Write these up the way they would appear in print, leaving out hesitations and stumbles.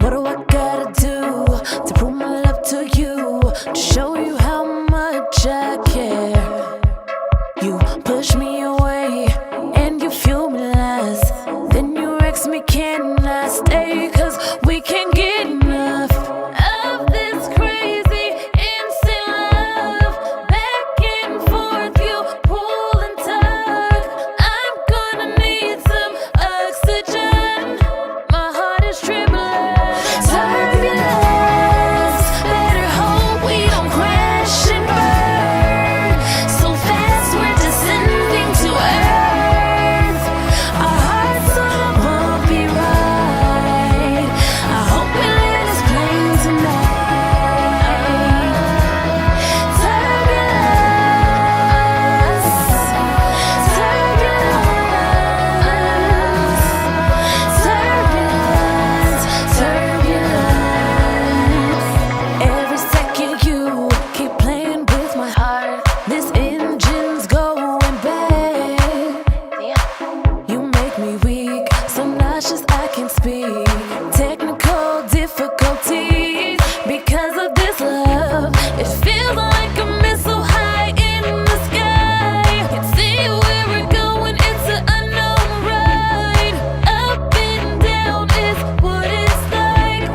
What do I gotta do to prove my love to you? To show you how much I care. You push me away and you fuel me less. Then you ask me, can I stay? 'Cause we can't get enough of this crazy instant love. Back and forth, you pull and tug. I'm gonna need some oxygen. My heart is trembling. Turbulence, better hope we don't crash and burn. So fast we're descending to earth. Our hearts on a bumpy ride. I hope we land this plane tonight. Turbulence, turbulence, turbulence. Every second you keep playing with my heart. This engine's going bad. You make me weak, so nauseous I can't speak. Technical difficulties because of this love. It feels like a missile high in the sky. Can't see where we're going, it's an unknown ride. Up and down is what it's like.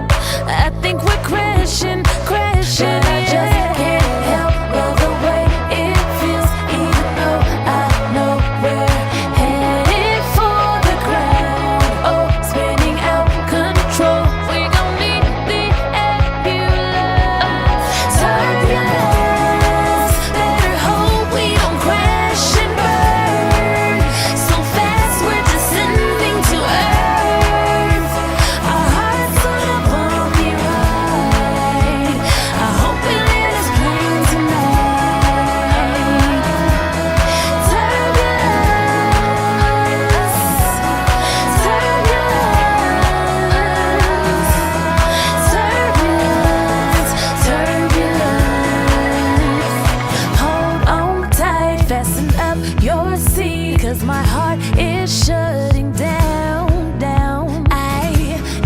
I think we're crashing, crashing. But I just can't help love the way it feels, even though I know we're headed for the ground. Oh, spinning out control. We gon' need the ambulance. Turbulence, better hope we don't crash and burn. So fast we're descending to earth. Our hearts on a bumpy ride. I hope we land this plane tonight. Turbulence, turbulence, hold on tight, fasten up your seat, 'cause my heart is shutting down, down. I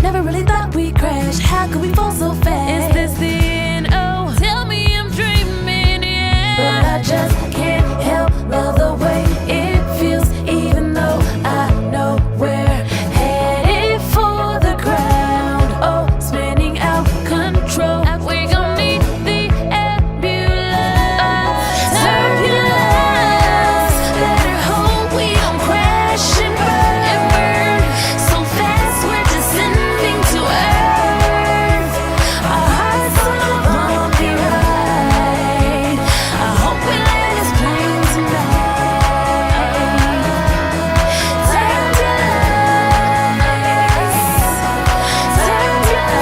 never really thought we'd crash. How could we fall so fast? Is this the end? Oh, tell me I'm dreaming, yeah. But I just can't help love the way it feels, even though I know we're headed for the ground. Oh, spinning out control. We gon' need the ambulance. Turbulence, better hope we don't crash and burn. So fast we're descending to earth. Our hearts on a bumpy ride. I hope we land this plane tonight. Turbulence, turbulence,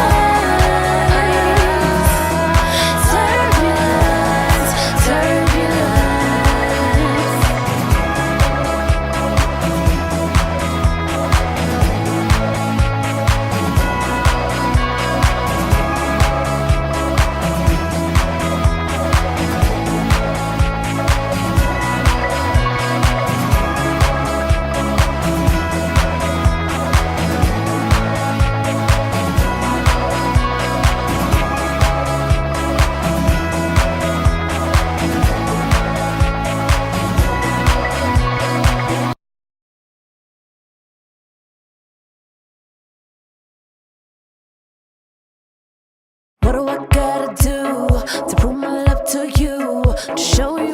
What do I gotta do to prove my love to you? To show you